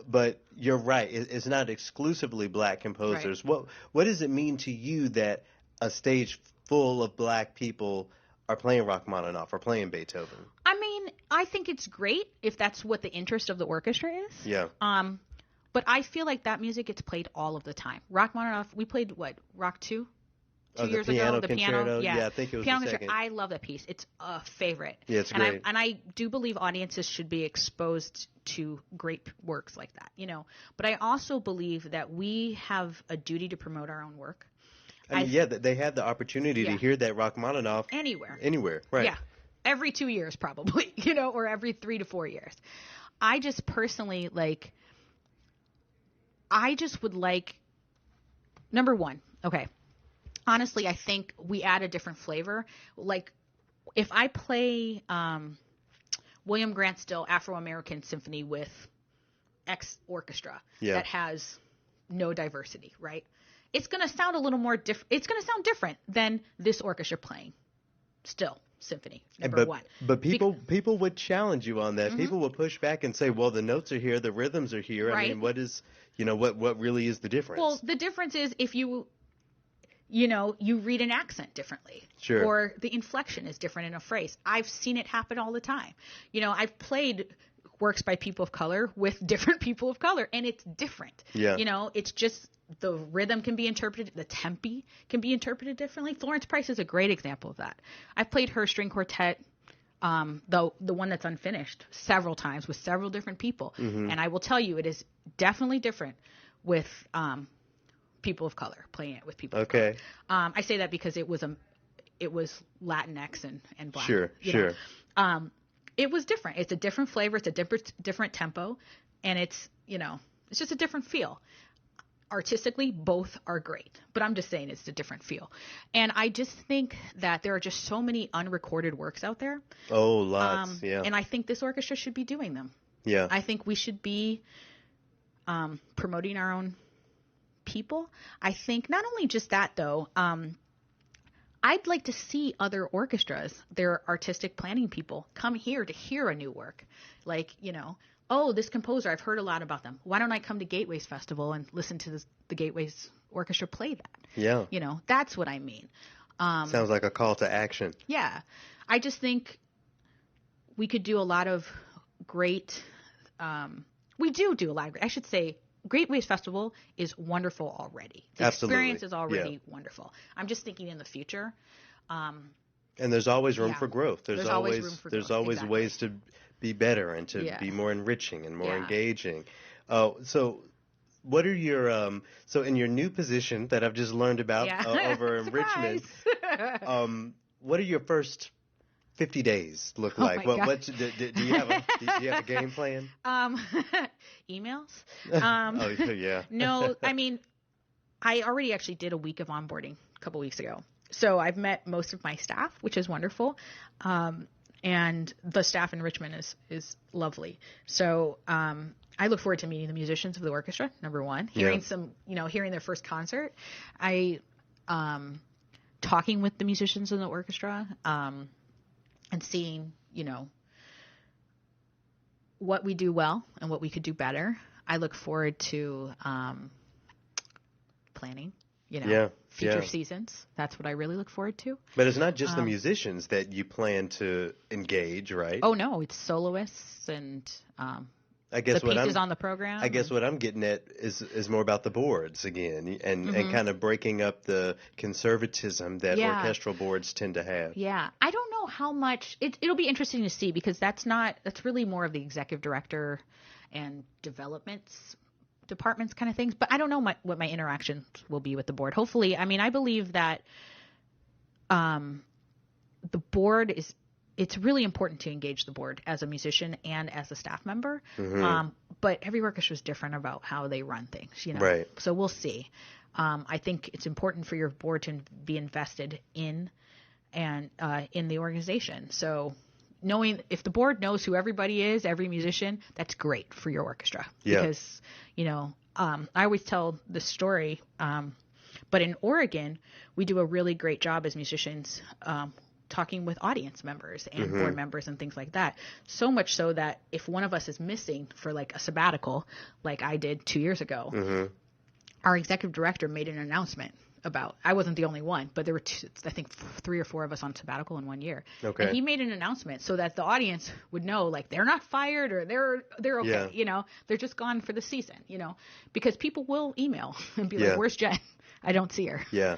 But you're right. It's not exclusively Black composers. Right. What does it mean to you that a stage full of Black people are playing Rachmaninoff or playing Beethoven? I mean, I think it's great if that's what the interest of the orchestra is. Yeah. But I feel like that music gets played all of the time. Rachmaninoff, we played Rock 2? 2 years ago, the piano. Yeah, I think it was piano the second. I love that piece. It's a favorite. Yeah, it's great. And I do believe audiences should be exposed to great works like that, But I also believe that we have a duty to promote our own work. I mean, they have the opportunity to hear that Rachmaninoff anywhere, right? Yeah, every 2 years probably, or every 3 to 4 years. I just personally I just would like, number one, okay. Honestly, I think we add a different flavor. Like, if I play William Grant Still Afro-American Symphony with X orchestra that has no diversity, right? It's going to sound a little more different. It's going to sound different than this orchestra playing Still Symphony number one. But people would challenge you on that. Mm-hmm. People would push back and say, well, the notes are here, the rhythms are here. Right. I mean, what is, what really is the difference? Well, the difference is if you read an accent differently. Sure. Or the inflection is different in a phrase. I've seen it happen all the time. I've played works by people of color with different people of color, and it's different. Yeah. It's just the rhythm can be interpreted, the tempi can be interpreted differently. Florence Price is a great example of that. I've played her string quartet, the one that's unfinished, several times with several different people. Mm-hmm. And I will tell you, it is definitely different with people of color, playing it with people of color. I say that because it was Latinx and Black. Sure. It was different. It's a different flavor. It's a different tempo. And it's just a different feel. Artistically, both are great. But I'm just saying it's a different feel. And I just think that there are just so many unrecorded works out there. Oh, lots, And I think this orchestra should be doing them. Yeah. I think we should be promoting our own people. I think not only just that, though, I'd like to see other orchestras, their artistic planning people, come here to hear a new work. Like, oh, this composer, I've heard a lot about them. Why don't I come to Gateways Festival and listen to the Gateways Orchestra play that? Yeah. That's what I mean. Sounds like a call to action. Yeah. I just think we could do a lot of great, we do a lot of great, I should say, Gateways Festival is wonderful already. The experience is already wonderful. I'm just thinking in the future. And there's always room for growth. There's always room for growth. Exactly. Ways to be better and to be more enriching and more engaging. So what are your so in your new position that I've just learned about over in Richmond, what are your first 50 days look like? What do you have a game plan? Emails. Oh yeah. No, I mean, I already actually did a week of onboarding a couple weeks ago. So I've met most of my staff, which is wonderful. And the staff in Richmond is lovely. So I look forward to meeting the musicians of the orchestra, number one, hearing hearing their first concert. Talking with the musicians in the orchestra, and seeing, what we do well and what we could do better. I look forward to planning, future seasons. That's what I really look forward to. But it's not just the musicians that you plan to engage, right? Oh, no. It's soloists and I guess the pieces on the program. I guess what I'm getting at is more about the boards again and kind of breaking up the conservatism that orchestral boards tend to have. Yeah. I don't know how much it'll be interesting to see because that's really more of the executive director and departments kind of things. But I don't know what my interactions will be with the board. Hopefully, I mean, I believe that the board it's really important to engage the board as a musician and as a staff member. But every orchestra is different about how they run things, Right. So we'll see. I think it's important for your board to be invested in the organization. So if the board knows who everybody is, every musician, that's great for your orchestra. Yeah. Because, I always tell this story, but in Oregon, we do a really great job as musicians talking with audience members and board members and things like that. So much so that if one of us is missing for like a sabbatical, like I did 2 years ago, our executive director made an announcement about, I wasn't the only one, but there were I think 3 or 4 of us on sabbatical in 1 year. Okay. And he made an announcement so that the audience would know, like, they're not fired or they're okay. Yeah. They're just gone for the season, because people will email and be Yeah. like, where's Jen? I don't see her. Yeah.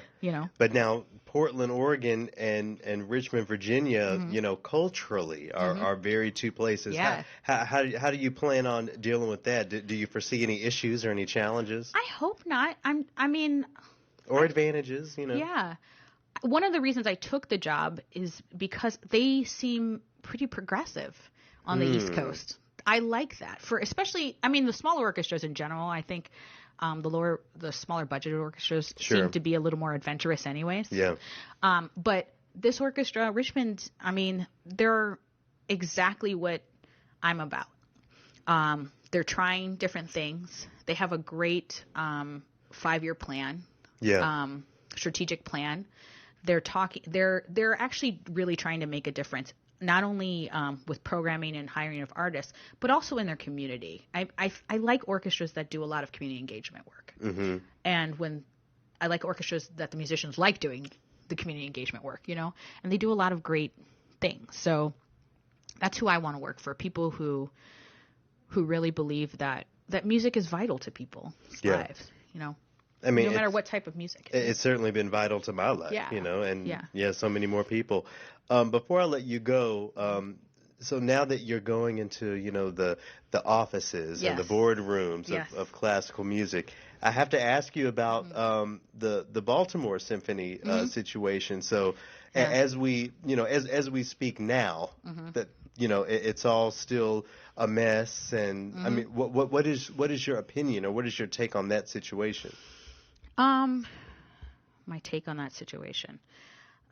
But now Portland, Oregon and Richmond, Virginia, culturally are very two places. Yeah. How do you plan on dealing with that? Do you foresee any issues or any challenges? I hope not. Or advantages, Yeah. One of the reasons I took the job is because they seem pretty progressive on the East Coast. I like that especially the smaller orchestras in general. I think the smaller budgeted orchestras seem to be a little more adventurous anyways. Yeah. But this orchestra, Richmond, they're exactly what I'm about. They're trying different things. They have a great 5-year plan. Yeah. Strategic plan. They're actually really trying to make a difference, not only with programming and hiring of artists, but also in their community. I like orchestras that do a lot of community engagement work. And I like orchestras that the musicians like doing the community engagement work, and they do a lot of great things. So that's who I want to work for, people who really believe that music is vital to people's lives, no matter what type of music. It's certainly been vital to my life, and so many more people. Before I let you go, so now that you're going into, the offices and the boardrooms of classical music, I have to ask you about the Baltimore Symphony situation. So as we speak now, that it's all still a mess, and what is your opinion, or what is your take on that situation? My take on that situation.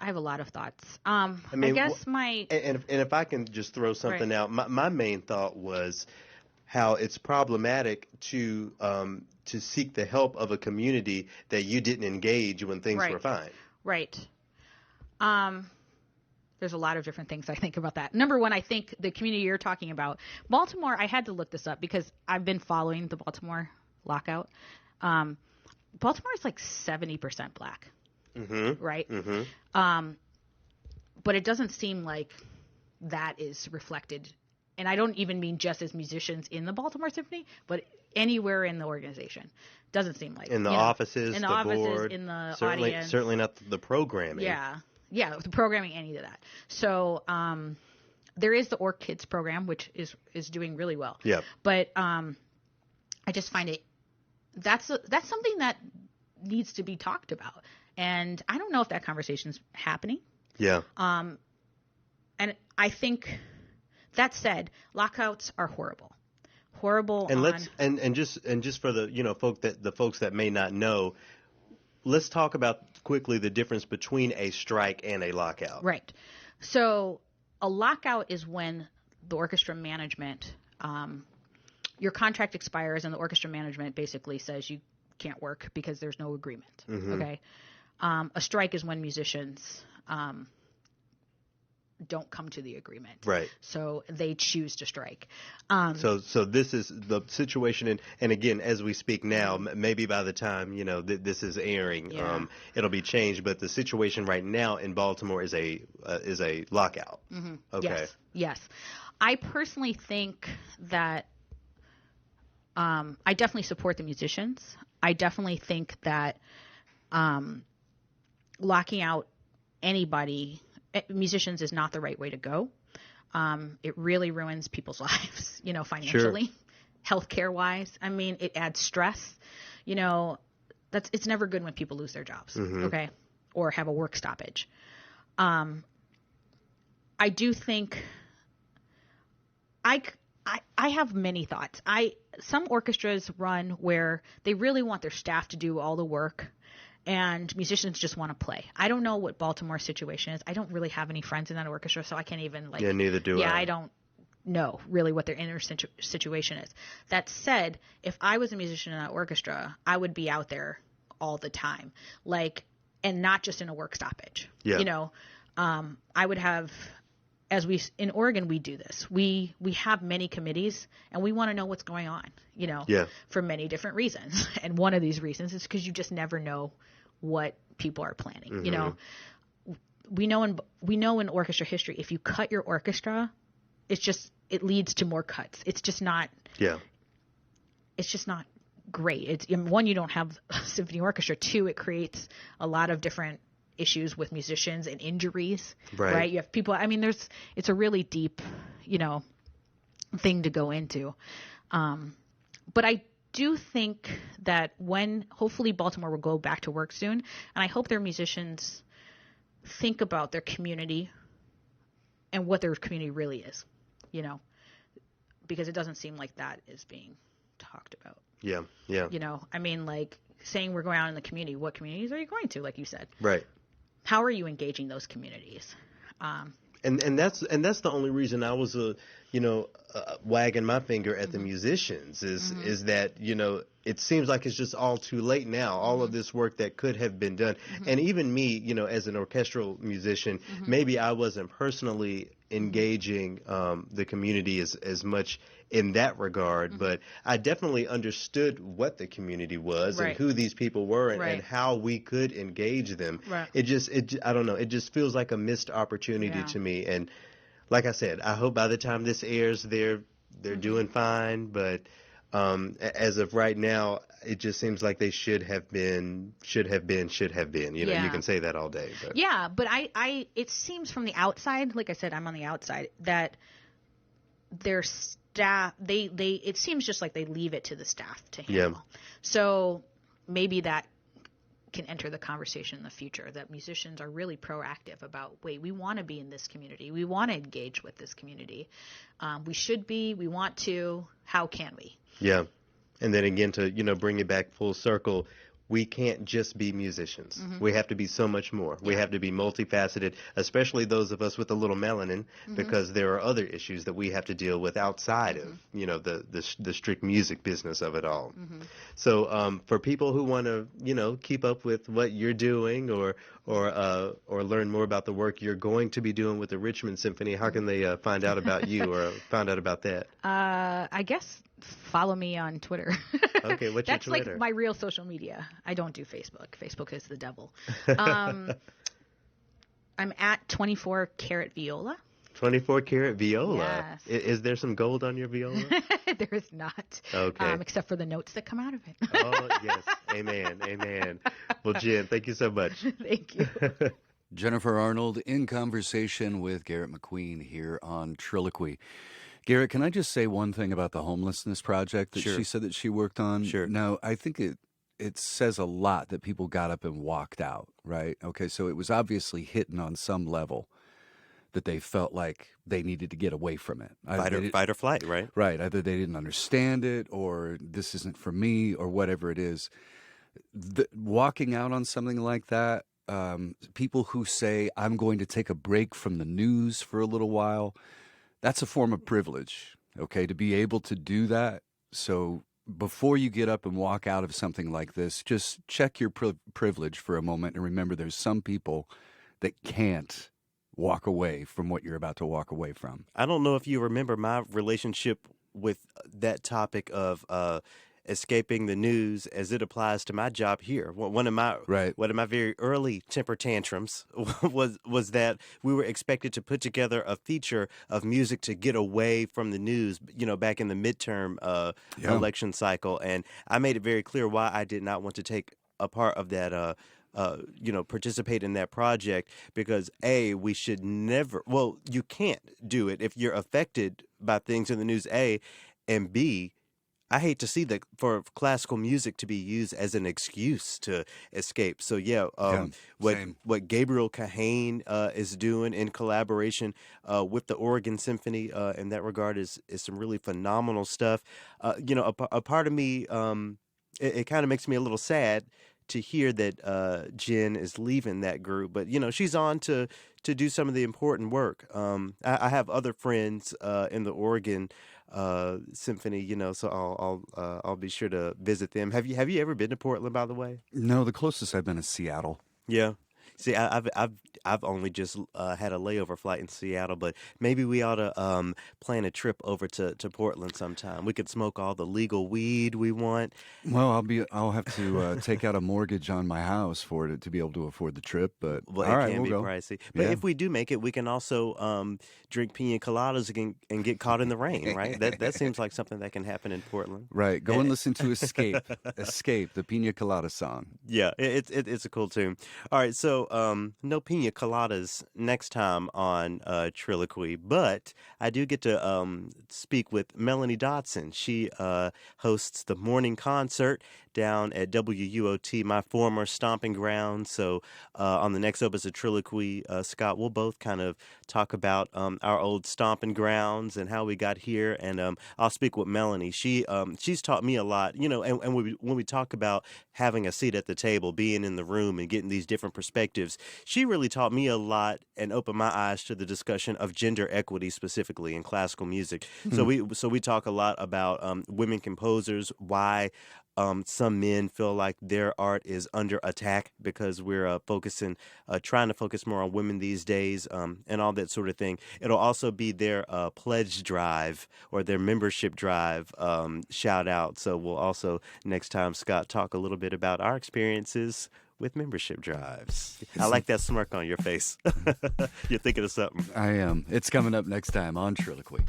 I have a lot of thoughts. I guess and if I can just throw something out, my main thought was how it's problematic to seek the help of a community that you didn't engage when things were fine. Right. There's a lot of different things I think about that. Number one, I think the community you're talking about, Baltimore. I had to look this up because I've been following the Baltimore lockout. Baltimore is like 70% black, right? But it doesn't seem like that is reflected. And I don't even mean just as musicians in the Baltimore Symphony, but anywhere in the organization. Doesn't seem like. In the offices, in the board, in the certainly, audience. Certainly not the programming. Yeah, the programming, any of that. So there is the Orc Kids program, which is doing really well. Yeah. But I just find it, that's something that needs to be talked about. And I don't know if that conversation's happening. Yeah. And I think, that said, lockouts are horrible. And just for the folks that may not know, let's talk about quickly the difference between a strike and a lockout. Right. So a lockout is when the orchestra management, your contract expires and the orchestra management basically says you can't work because there's no agreement. Okay. A strike is when musicians don't come to the agreement. Right. So they choose to strike. So this is the situation, and again, as we speak now, maybe by the time this is airing, it'll be changed. But the situation right now in Baltimore is a lockout. Okay. Yes. I personally think that I definitely support the musicians. I definitely think that locking out musicians is not the right way to go. It really ruins people's lives, financially, healthcare wise. I mean, it adds stress. It's never good when people lose their jobs, okay, or have a work stoppage. I do think I have many thoughts. Some orchestras run where they really want their staff to do all the work and musicians just want to play. I don't know what Baltimore's situation is. I don't really have any friends in that orchestra, so I can't even like. Yeah, neither do I. Yeah, I don't know really what their inner situation is. That said, if I was a musician in that orchestra, I would be out there all the time, like, and not just in a work stoppage. Yeah. You know, I would have. In Oregon, we do this. We have many committees, and we want to know what's going on, you know, for many different reasons. And one of these reasons is because you just never know what people are planning. Mm-hmm. You know, we know in orchestra history, if you cut your orchestra, it leads to more cuts. It's just not. Yeah. It's just not great. It's one, you don't have a symphony orchestra. Two, it creates a lot of different issues with musicians and injuries, right? You have people, I mean, it's a really deep, you know, thing to go into. But I do think that hopefully Baltimore will go back to work soon, and I hope their musicians think about their community and what their community really is, you know, because it doesn't seem like that is being talked about. Yeah. You know, I mean, like saying we're going out in the community, what communities are you going to, like you said? Right. How are you engaging those communities? And that's the only reason I was wagging my finger at the musicians is that, you know, it seems like it's just all too late now. All of this work that could have been done, and even me, you know, as an orchestral musician, maybe I wasn't personally engaging the community as much in that regard, but I definitely understood what the community was and who these people were and how we could engage them. Right. I don't know, it just feels like a missed opportunity to me. And like I said, I hope by the time this airs, they're doing fine. But as of right now, it just seems like they should have been. You know, you can say that all day. But. Yeah, but it seems from the outside, like I said, I'm on the outside, that their staff, it seems just like they leave it to the staff to handle. Yeah. So maybe that can enter the conversation in the future, that musicians are really proactive about, wait, we want to be in this community. We want to engage with this community. We should be, we want to, how can we? Yeah. And then again, to, you know, bring it back full circle, we can't just be musicians. We have to be so much more. We have to be multifaceted, especially those of us with a little melanin, because there are other issues that we have to deal with outside of, you know, the strict music business of it all. So for people who want to, you know, keep up with what you're doing or learn more about the work you're going to be doing with the Richmond Symphony, how can they find out about you or find out about that? I guess follow me on Twitter. Okay, what's your Twitter? That's like my real social media. I don't do Facebook. Facebook is the devil. I'm at 24 Carat Viola. 24 Carat Viola. Yes. Is there some gold on your viola? There is not. Okay. Except for the notes that come out of it. Oh, yes. Amen. Amen. Well, Jen, thank you so much. Thank you. Jennifer Arnold in conversation with Garrett McQueen here on TRILLOQUY. Garrett, can I just say one thing about the homelessness project that she said that she worked on? Sure. Now, I think it says a lot that people got up and walked out, right? Okay, so it was obviously hitting on some level that they felt like they needed to get away from it. Fight or flight, right? Right. Either they didn't understand it or this isn't for me or whatever it is. Walking out on something like that, people who say, I'm going to take a break from the news for a little while, that's a form of privilege, okay, to be able to do that. So before you get up and walk out of something like this, just check your privilege for a moment and remember there's some people that can't walk away from what you're about to walk away from. I don't know if you remember my relationship with that topic of escaping the news as it applies to my job here. One of my very early temper tantrums was that we were expected to put together a feature of music to get away from the news, you know, back in the midterm election cycle. And I made it very clear why I did not want to take a part of that participate in that project, because we should never, you can't do it if you're affected by things in the news, and B, I hate to see that for classical music to be used as an excuse to escape. So yeah, same. what Gabriel Kahane is doing in collaboration with the Oregon Symphony in that regard is some really phenomenal stuff. A part of me, it kind of makes me a little sad to hear that Jen is leaving that group, but she's on to do some of the important work. I have other friends in the Oregon Symphony, so I'll be sure to visit them. Have you ever been to Portland, by the way? No, the closest I've been is Seattle. Yeah. See, I've only just had a layover flight in Seattle, but maybe we ought to plan a trip over to Portland sometime. We could smoke all the legal weed we want. Well, I'll have to take out a mortgage on my house for it to be able to afford the trip. But Well, all it right, can we'll be go. pricey. But Yeah. if we do make it, we can also drink pina coladas and get caught in the rain, right? That seems like something that can happen in Portland. Right, go and listen to Escape, Escape, the Pina Colada song. Yeah, it's a cool tune. All right, so no pina coladas next time on TRILLOQUY, but I do get to speak with Melanie Dodson. She hosts the morning concert down at WUOT, my former stomping ground. So on the next Opus of TRILLOQUY, Scott, we'll both kind of talk about our old stomping grounds and how we got here. And I'll speak with Melanie. She's taught me a lot, and when we talk about having a seat at the table, being in the room and getting these different perspectives, she really taught me a lot and opened my eyes to the discussion of gender equity specifically in classical music. So we talk a lot about women composers, why some men feel like their art is under attack because we're trying to focus more on women these days, and all that sort of thing. It'll also be their pledge drive or their membership drive shout out. So we'll also next time, Scott, talk a little bit about our experiences with membership drives. I like that smirk on your face. You're thinking of something. I am. It's coming up next time on TRILLOQUY.